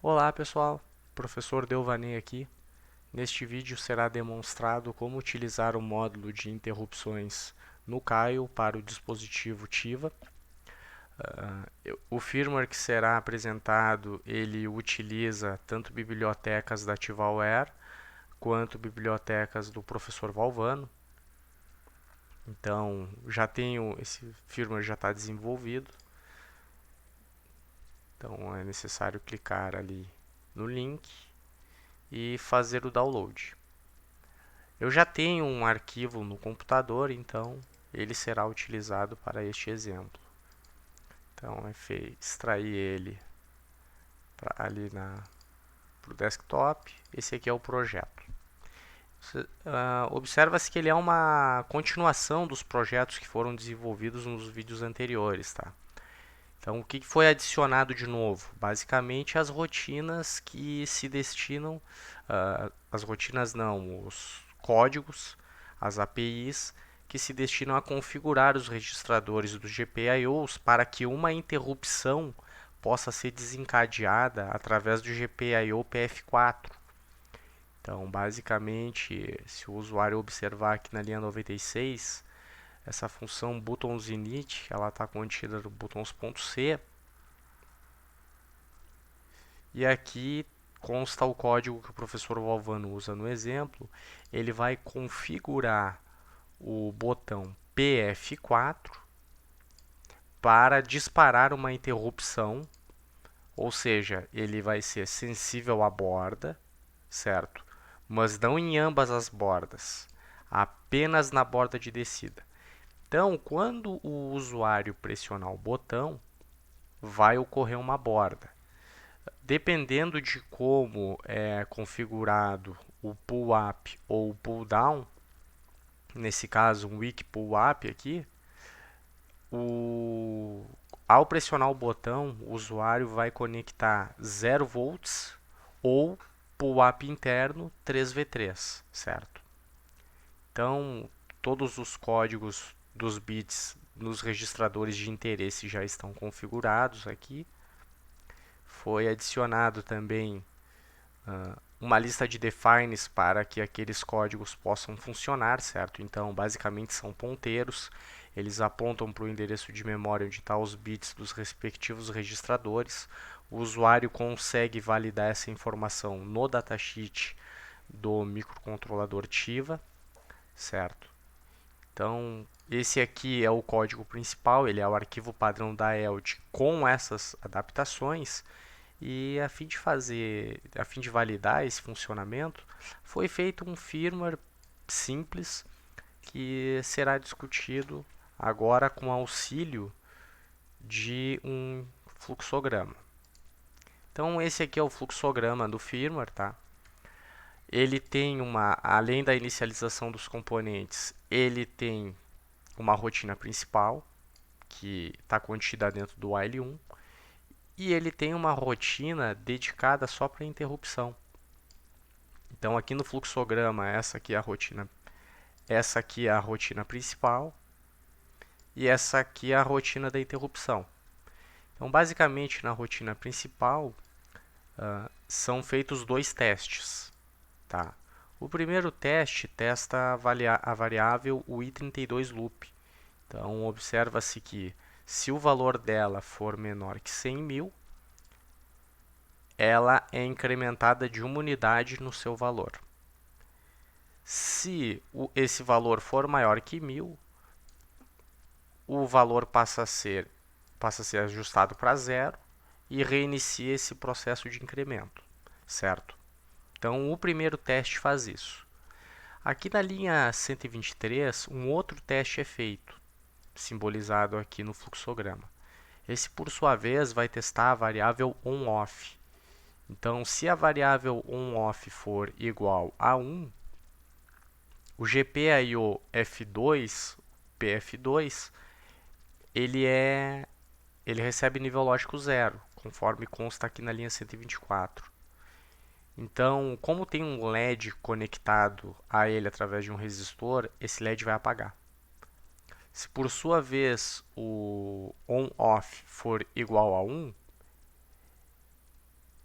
Olá pessoal, professor Delvaney aqui. Neste vídeo será demonstrado como utilizar o módulo de interrupções no Caio para o dispositivo TIVA. O firmware que será apresentado, ele utiliza tanto bibliotecas da Tivalware quanto bibliotecas do professor Valvano. Então, esse firmware já está desenvolvido. Então, é necessário clicar ali no link e fazer o download. Eu já tenho um arquivo no computador, então ele será utilizado para este exemplo. Então extrair ele ali para o desktop. Esse aqui é o projeto. Observa-se que ele é uma continuação dos projetos que foram desenvolvidos nos vídeos anteriores, tá? Então, o que foi adicionado de novo? Basicamente, as rotinas que se destinam, as rotinas não, os códigos, as APIs que se destinam a configurar os registradores dos GPIOs para que uma interrupção possa ser desencadeada através do GPIO PF4. Então, basicamente, se o usuário observar aqui na linha 96, essa função buttons init, ela está contida no buttons.c, e aqui consta o código que o professor Valvano usa no exemplo. Ele vai configurar o botão PF4 para disparar uma interrupção, ou seja, ele vai ser sensível à borda, certo? Mas não em ambas as bordas, apenas na borda de descida. Então, quando o usuário pressionar o botão, vai ocorrer uma borda. Dependendo de como é configurado o pull up ou o pull down, nesse caso um weak pull up aqui, ao pressionar o botão, o usuário vai conectar 0 volts ou pull up interno 3V3, certo? Então, todos os códigos dos bits nos registradores de interesse já estão configurados aqui. Foi adicionado também uma lista de defines para que aqueles códigos possam funcionar, certo? Então, basicamente são ponteiros, eles apontam para o endereço de memória onde estão os bits dos respectivos registradores. O usuário consegue validar essa informação no datasheet do microcontrolador TIVA, certo? Então, esse aqui é o código principal, ele é o arquivo padrão da ELD com essas adaptações. E a fim de validar esse funcionamento, foi feito um firmware simples que será discutido agora com auxílio de um fluxograma. Então esse aqui é o fluxograma do firmware, tá? Ele tem além da inicialização dos componentes, ele tem uma rotina principal que está contida dentro do while 1 e ele tem uma rotina dedicada só para interrupção. Então aqui no fluxograma essa aqui é a rotina principal e essa aqui é a rotina da interrupção. Então basicamente na rotina principal são feitos dois testes, tá? O primeiro teste testa a variável UI32loop. Então observa-se que se o valor dela for menor que 100.000, ela é incrementada de uma unidade no seu valor. Se esse valor for maior que 1.000, o valor passa a ser ajustado para zero e reinicia esse processo de incremento, certo? Então, o primeiro teste faz isso. Aqui na linha 123, um outro teste é feito, simbolizado aqui no fluxograma. Esse, por sua vez, vai testar a variável on-off. Então, se a variável on-off for igual a 1, o GPIO F2, PF2, ele recebe nível lógico zero, conforme consta aqui na linha 124. Então, como tem um LED conectado a ele através de um resistor, esse LED vai apagar. Se por sua vez o on-off for igual a 1,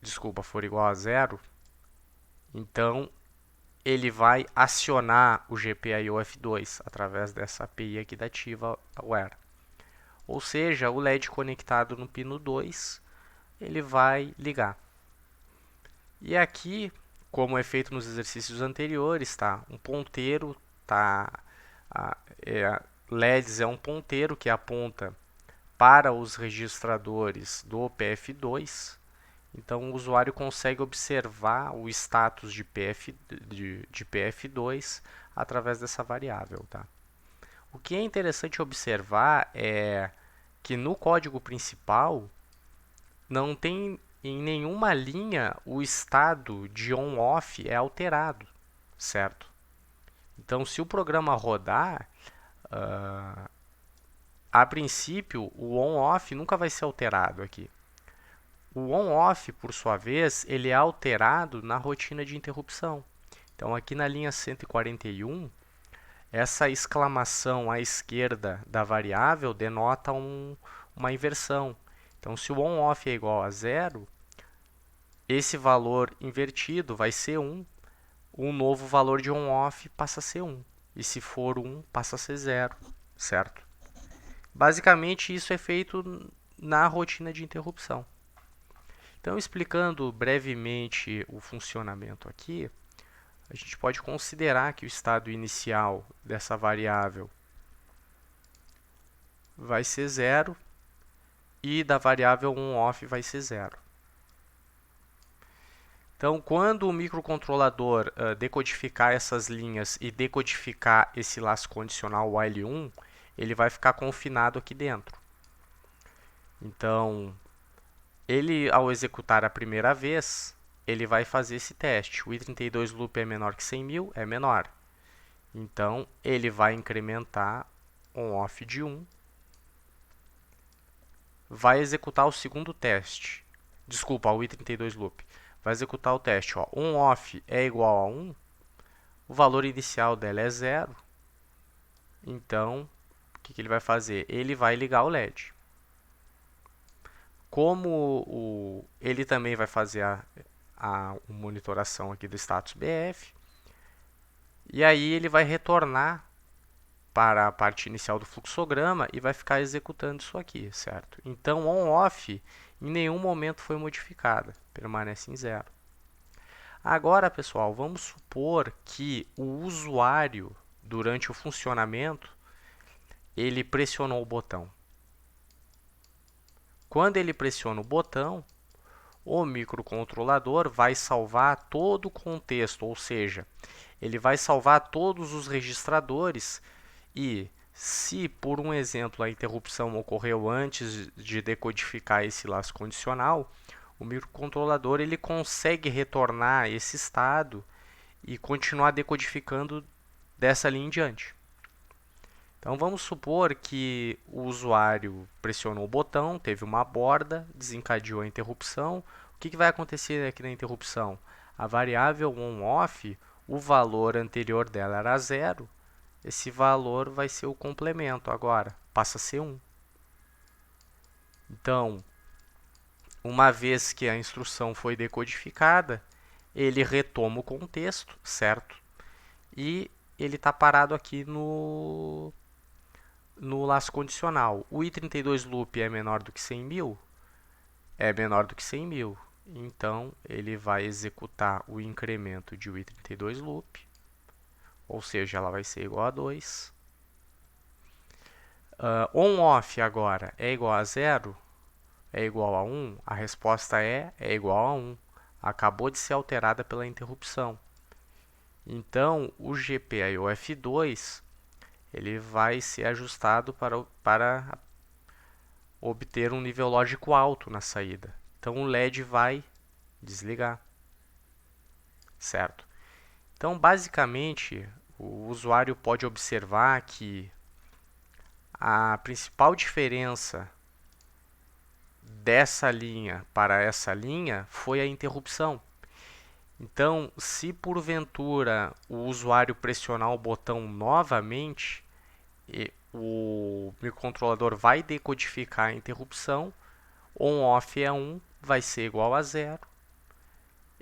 desculpa, for igual a 0, então ele vai acionar o GPIO F2 através dessa API aqui da AtivaWare. Ou seja, o LED conectado no pino 2, ele vai ligar. E aqui, como é feito nos exercícios anteriores, tá? Um ponteiro, tá? LEDs é um ponteiro que aponta para os registradores do PF2. Então, o usuário consegue observar o status de PF2 através dessa variável, tá? O que é interessante observar é que no código principal não tem em nenhuma linha o estado de on-off é alterado, certo? Então, se o programa rodar, a princípio, o on-off nunca vai ser alterado aqui. O on-off, por sua vez, ele é alterado na rotina de interrupção. Então, aqui na linha 141, essa exclamação à esquerda da variável denota uma inversão. Então, se o on-off é igual a 0, esse valor invertido vai ser 1. O novo valor de on-off passa a ser 1. E se for 1, passa a ser 0, certo? Basicamente, isso é feito na rotina de interrupção. Então, explicando brevemente o funcionamento aqui, a gente pode considerar que o estado inicial dessa variável vai ser 0 e da variável on-off vai ser 0. Então, quando o microcontrolador decodificar essas linhas e decodificar esse laço condicional while1, ele vai ficar confinado aqui dentro. Então, ele, ao executar a primeira vez, ele vai fazer esse teste. O i32 loop é menor que 100.000? É menor. Então, ele vai incrementar on-off de 1. Vai executar o segundo teste. Desculpa, o i32 loop. Vai executar o teste. On-off é igual a 1. O valor inicial dela é 0. Então, o que ele vai fazer? Ele vai ligar o LED. Como ele também vai fazer a monitoração aqui do status BF, e aí ele vai retornar para a parte inicial do fluxograma e vai ficar executando isso aqui, certo? Então, on-off em nenhum momento foi modificada, permanece em 0. Agora, pessoal, vamos supor que o usuário, durante o funcionamento, ele pressionou o botão. Quando ele pressiona o botão, o microcontrolador vai salvar todo o contexto, ou seja, ele vai salvar todos os registradores e, se por um exemplo a interrupção ocorreu antes de decodificar esse laço condicional, o microcontrolador ele consegue retornar esse estado e continuar decodificando dessa linha em diante. Então vamos supor que o usuário pressionou o botão, teve uma borda, desencadeou a interrupção. O que vai acontecer aqui na interrupção? A variável on-off, o valor anterior dela era 0. Esse valor vai ser o complemento agora, passa a ser 1. Então, uma vez que a instrução foi decodificada, ele retoma o contexto, certo? E ele está parado aqui no laço condicional. O i32 loop é menor do que 100.000? É menor do que 100.000. Então, ele vai executar o incremento de i32 loop, ou seja, ela vai ser igual a 2. On-off agora é igual a 0? É igual a 1? A resposta é igual a 1. Acabou de ser alterada pela interrupção. Então, o GPIO F2 ele vai ser ajustado para obter um nível lógico alto na saída. Então, o LED vai desligar, certo? Então, basicamente, o usuário pode observar que a principal diferença dessa linha para essa linha foi a interrupção. Então, se porventura o usuário pressionar o botão novamente, o microcontrolador vai decodificar a interrupção, on-off é 1, vai ser igual a 0,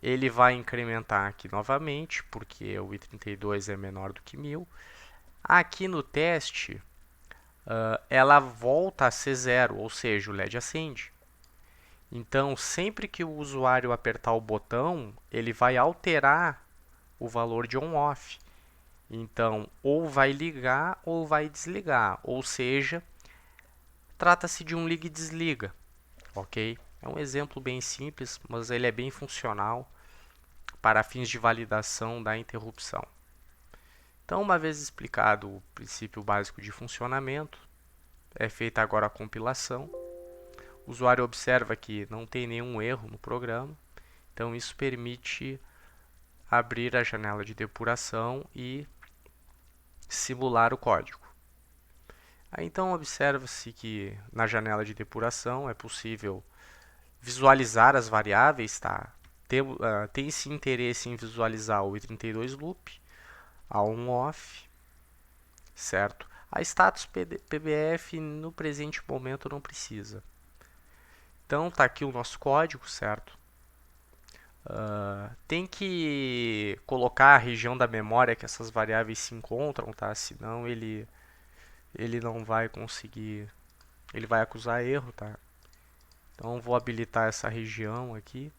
ele vai incrementar aqui novamente, porque o i32 é menor do que 1000. Aqui no teste, ela volta a ser zero, ou seja, o LED acende. Então, sempre que o usuário apertar o botão, ele vai alterar o valor de on-off. Então, ou vai ligar ou vai desligar, ou seja, trata-se de um liga e desliga, ok? É um exemplo bem simples, mas ele é bem funcional para fins de validação da interrupção. Então, uma vez explicado o princípio básico de funcionamento, é feita agora a compilação. O usuário observa que não tem nenhum erro no programa, então isso permite abrir a janela de depuração e simular o código. Aí, então observa-se que na janela de depuração é possível visualizar as variáveis, tá? Tem esse interesse em visualizar o i32 loop, a on-off, certo? A status PBF no presente momento não precisa. Então tá aqui o nosso código, certo? Tem que colocar a região da memória que essas variáveis se encontram, tá? Senão ele não vai conseguir, ele vai acusar erro, tá? Então vou habilitar essa região aqui.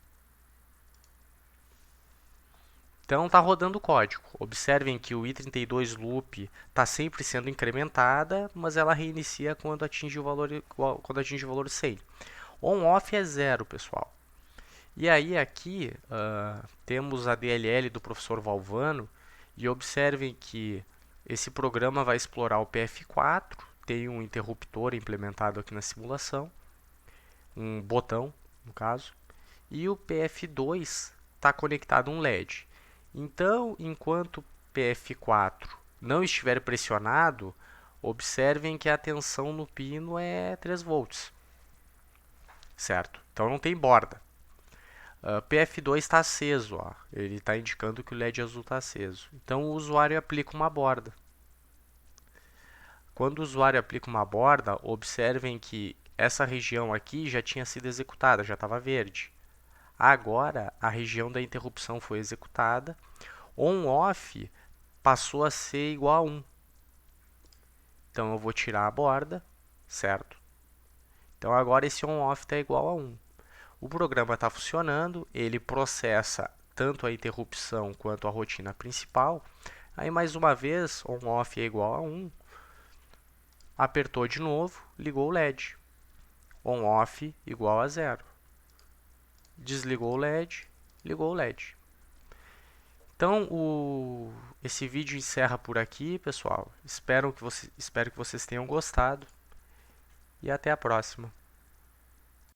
Então está rodando o código. Observem que o i32 loop está sempre sendo incrementada, mas ela reinicia quando atinge o valor 100. On/off é zero, pessoal. E aí aqui temos a DLL do professor Valvano e observem que esse programa vai explorar o PF4, tem um interruptor implementado aqui na simulação, um botão no caso, e o PF2 está conectado a um LED. Então, enquanto o PF4 não estiver pressionado, observem que a tensão no pino é 3 volts, certo? Então não tem borda. PF2 está aceso, ó. Ele está indicando que o LED azul está aceso. Então o usuário aplica uma borda. Quando o usuário aplica uma borda, observem que essa região aqui já tinha sido executada, já estava verde. Agora a região da interrupção foi executada, on/off passou a ser igual a 1. Então eu vou tirar a borda, certo? Então agora esse on/off está igual a 1. O programa está funcionando, ele processa tanto a interrupção quanto a rotina principal. Aí mais uma vez, on/off é igual a 1. Apertou de novo, ligou o LED. On/off igual a 0. Desligou o LED, ligou o LED. Então, esse vídeo encerra por aqui, pessoal. Espero que vocês tenham gostado e até a próxima.